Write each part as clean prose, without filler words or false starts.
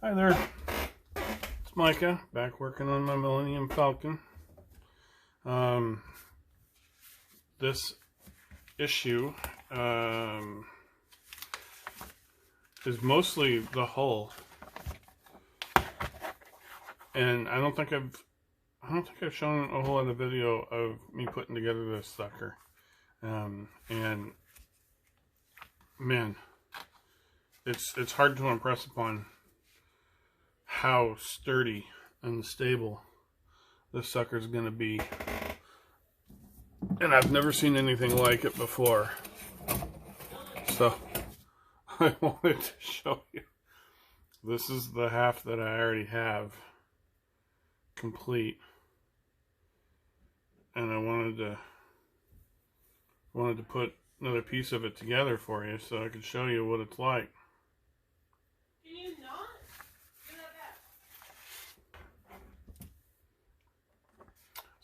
Hi there, it's Micah, back working on my Millennium Falcon. This issue is mostly the hull, and I don't think I've shown a whole lot of video of me putting together this sucker. And man, it's hard to impress upon how sturdy and stable this sucker's gonna be, and I've never seen anything like it before, so I wanted to show you. This is the half that I already have complete, and I wanted to put another piece of it together for you so I could show you what it's like. Can you not?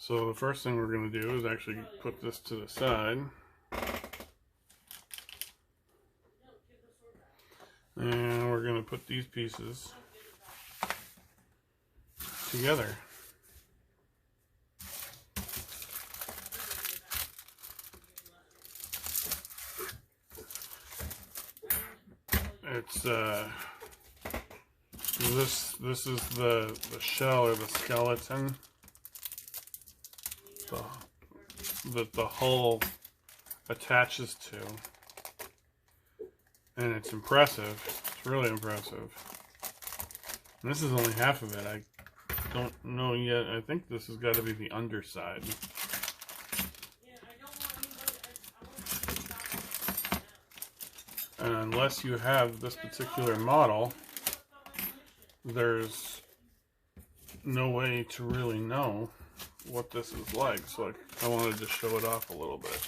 So the first thing we're going to do is actually put this to the side. And we're going to put these pieces together. It's this is the shell or the skeleton that the hull attaches to, and it's impressive. It's really impressive. And this is only half of it. I don't know yet. I think this has got to be the underside. And unless you have this particular model, there's no way to really know what this is like, so I wanted to show it off a little bit,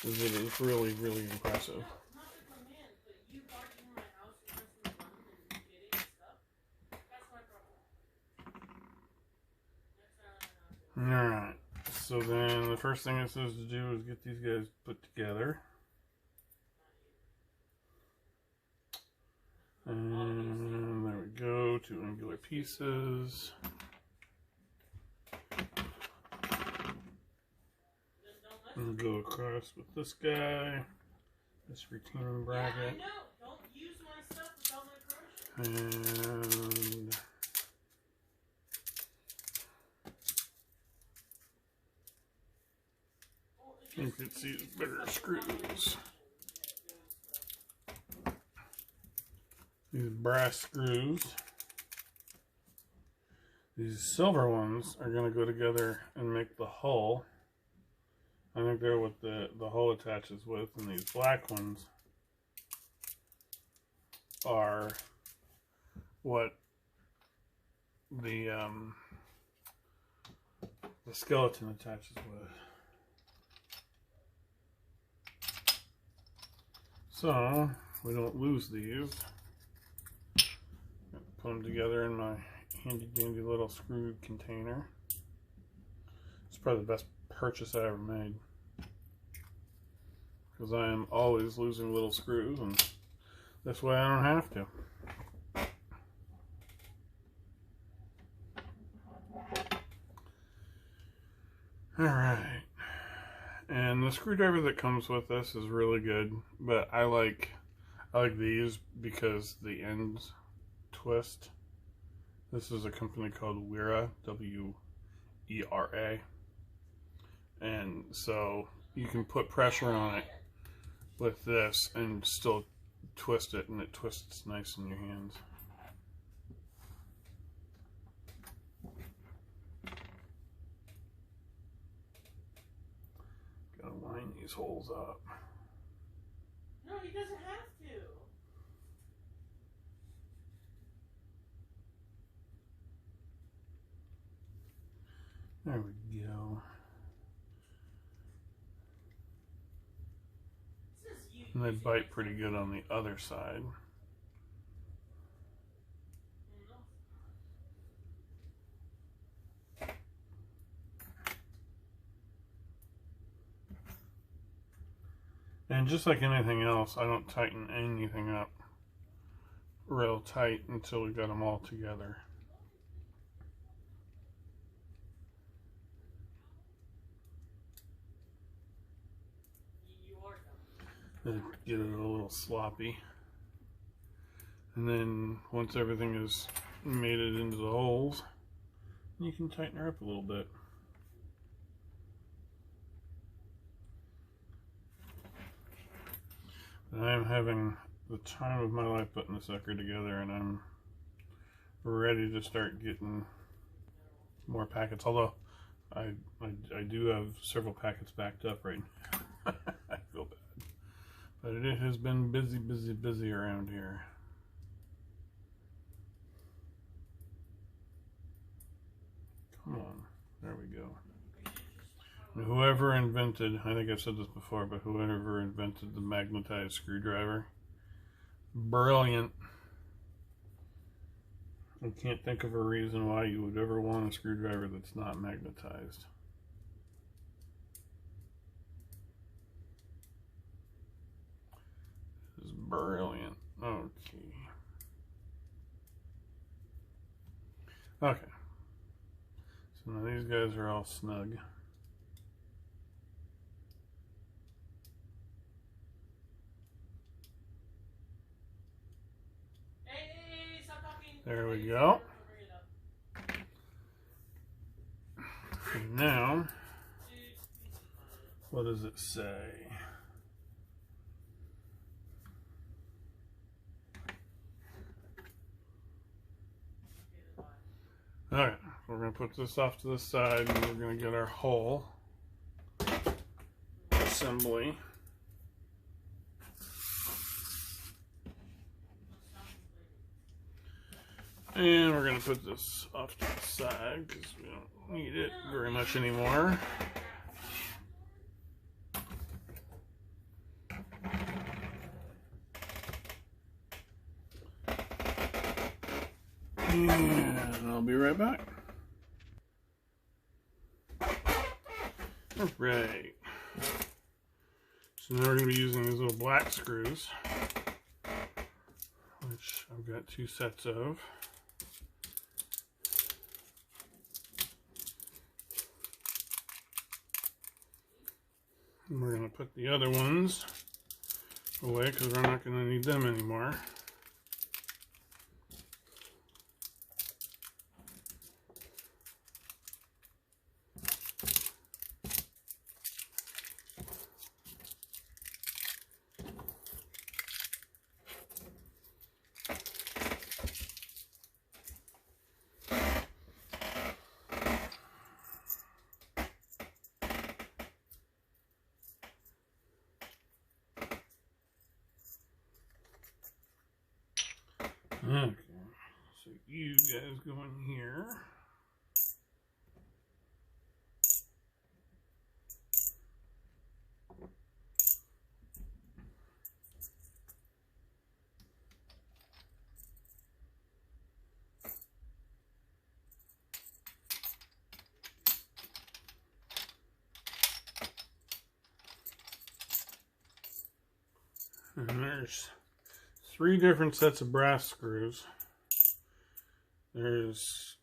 because it is really, really impressive. Alright, so then the first thing it says to do is get these guys put together. And there we go, 2 angular pieces. And go across with this guy, this retaining bracket. And you can see the bigger screws. These brass screws. These silver ones are going to go together and make the hull. I think they're what the hull attaches with, and these black ones are what the skeleton attaches with. So we don't lose these. Put them together in my handy dandy little screw container. It's probably the best purchase I ever made, because I am always losing little screws, and this way I don't have to. Alright, and the screwdriver that comes with this is really good, but I like these because the ends twist. This is a company called Wera, W-E-R-A, and so you can put pressure on it with this and still twist it, and it twists nice in your hands. Gotta line these holes up. No, he doesn't have to. There we go. And they bite pretty good on the other side. And just like anything else, I don't tighten anything up real tight until we got them all together. And get it a little sloppy. And then once everything is mated into the holes, you can tighten her up a little bit. And I'm having the time of my life putting the sucker together, and I'm ready to start getting more packets. Although I do have several packets backed up right now. I feel bad. But it has been busy around here. Come on. There we go. And whoever invented, I think I've said this before, but whoever invented the magnetized screwdriver, brilliant. I can't think of a reason why you would ever want a screwdriver that's not magnetized. This is brilliant. Okay. Okay. So now these guys are all snug. There we go. And now, what does it say? Alright, we're going to put this off to the side and we're going to get our hole assembly. And we're going to put this off to the side because we don't need it very much anymore. And I'll be right back. Alright. So now we're going to be using these little black screws, which I've got 2 sets of. And we're going to put the other ones away because we're not going to need them anymore. Okay, so you guys go in here. And there's 3 different sets of brass screws. There's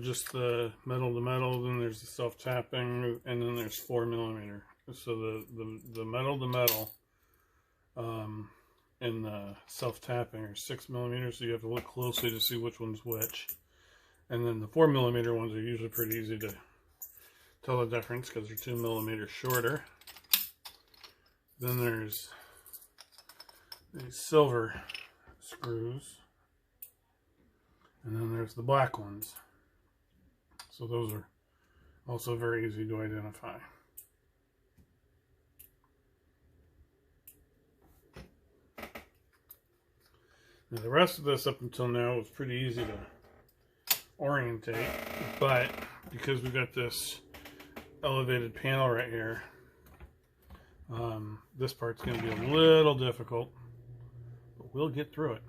just the metal to metal, then there's the self-tapping, and then there's 4mm. So the metal to metal and the self-tapping are 6mm, so you have to look closely to see which one's which. And then the 4mm ones are usually pretty easy to tell the difference because they're 2mm shorter. Then there's these silver screws, and then there's the black ones. So those are also very easy to identify. Now the rest of this up until now was pretty easy to orientate, but because we've got this elevated panel right here, this part's going to be a little difficult. We'll get through it.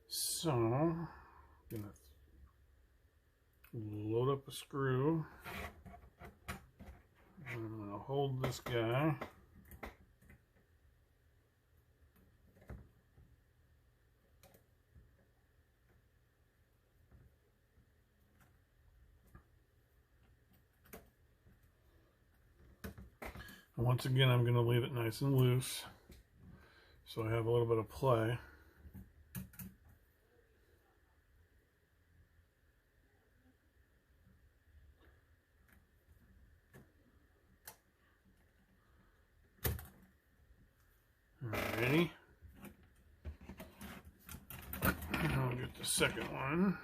So, I'm going to load up a screw. I'm going to hold this guy. And once again, I'm going to leave it nice and loose so I have a little bit of play. Alrighty. I'll get the second one.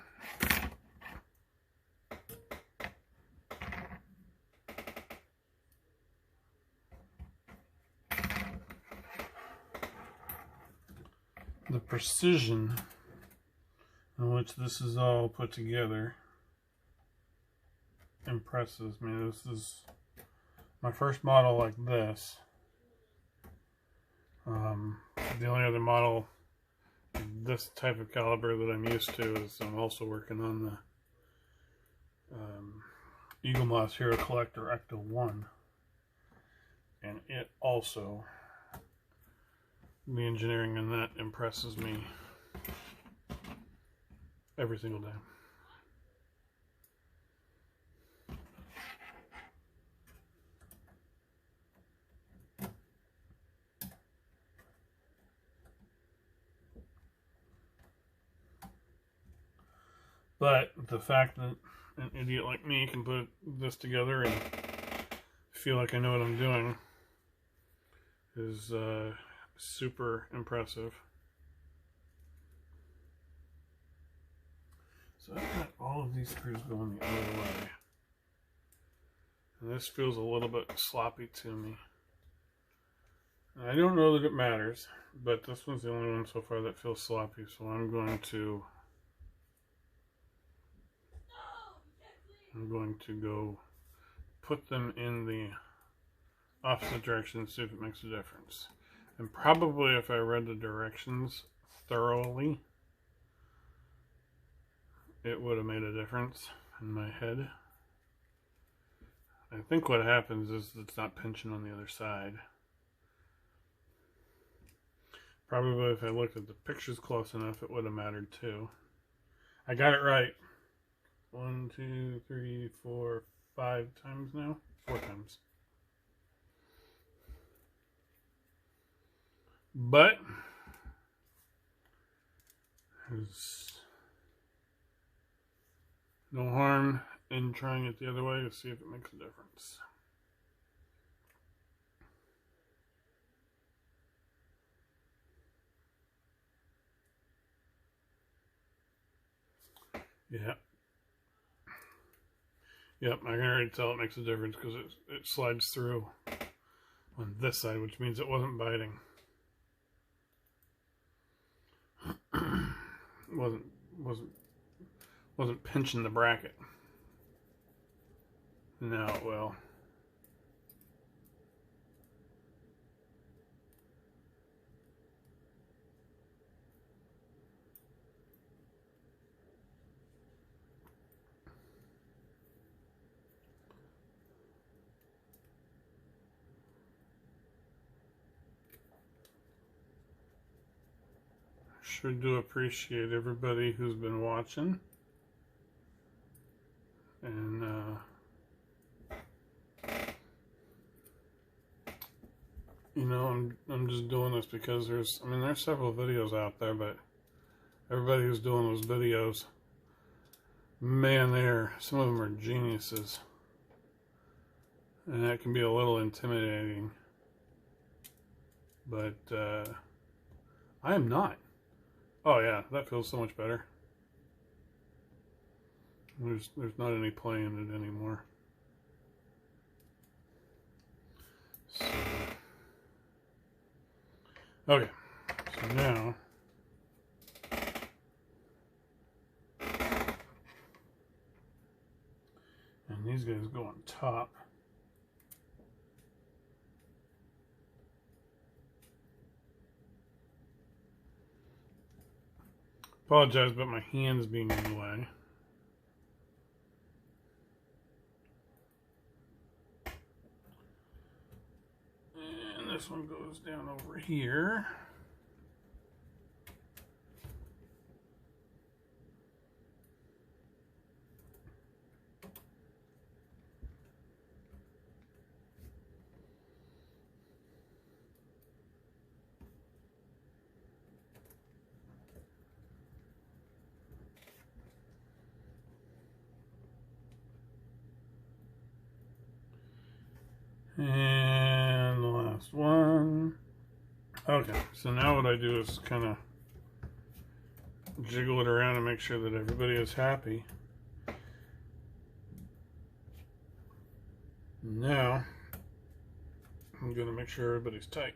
The precision in which this is all put together impresses me. This is my first model like this. The only other model this type of caliber that I'm used to is I'm also working on the Eagle Moss Hero Collector Ecto 1, and it also, the engineering in that impresses me every single day. But the fact that an idiot like me can put this together and feel like I know what I'm doing is super impressive. So I've got all of these screws going the other way. And this feels a little bit sloppy to me. And I don't know that it matters, but this one's the only one so far that feels sloppy, so I'm going to go put them in the opposite direction and see if it makes a difference. And probably if I read the directions thoroughly, it would have made a difference in my head. I think what happens is it's not pinching on the other side. Probably if I looked at the pictures close enough, it would have mattered too. I got it right. 1, 2, 3, 4, 5 times now? 4 times. But there's no harm in trying it the other way to see if it makes a difference. Yeah. Yep, I can already tell it makes a difference because it slides through on this side, which means it wasn't biting. wasn't pinching the bracket. Now it will. Sure do appreciate everybody who's been watching. And you know, I'm just doing this because there's several videos out there, but everybody who's doing those videos, man, some of them are geniuses. And that can be a little intimidating. But I am not. Oh yeah, that feels so much better. There's not any play in it anymore. So, okay, so now and these guys go on top. Apologize about my hands being in the way. And this one goes down over here. And the last one. Okay, so now what I do is kind of jiggle it around and make sure that everybody is happy. Now, I'm going to make sure everybody's tight.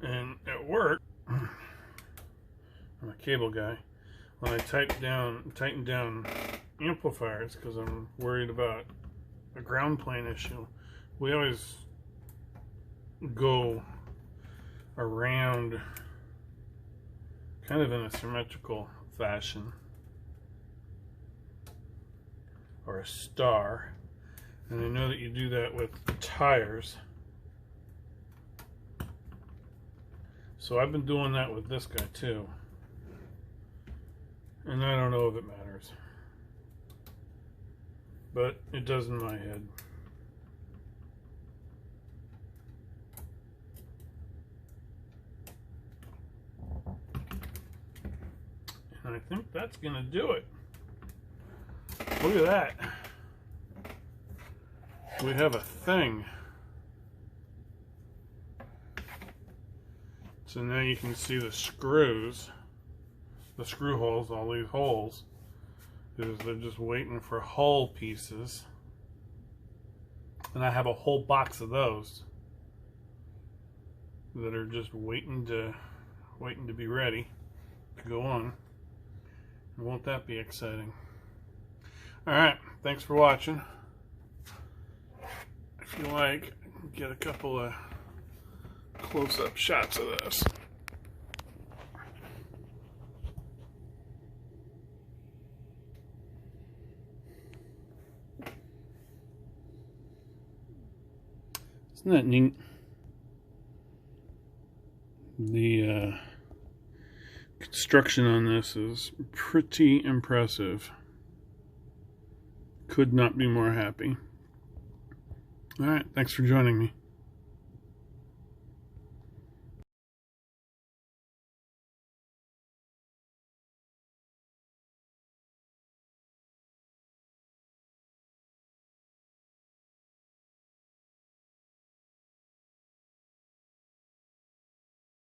And at work, I'm a cable guy. When I tighten down amplifiers, because I'm worried about a ground plane issue, we always go around kind of in a symmetrical fashion, or a star. And I know that you do that with tires. So I've been doing that with this guy too. And I don't know if it matters, but it does in my head. And I think that's gonna do it. Look at that. We have a thing. So now you can see the screws, the screw holes, all these holes, is they're just waiting for hull pieces. And I have a whole box of those that are just waiting to be ready to go on. And won't that be exciting? Alright, thanks for watching. If you like, get a couple of close-up shots of this. Isn't that neat? The construction on this is pretty impressive. Could not be more happy. Alright, thanks for joining me.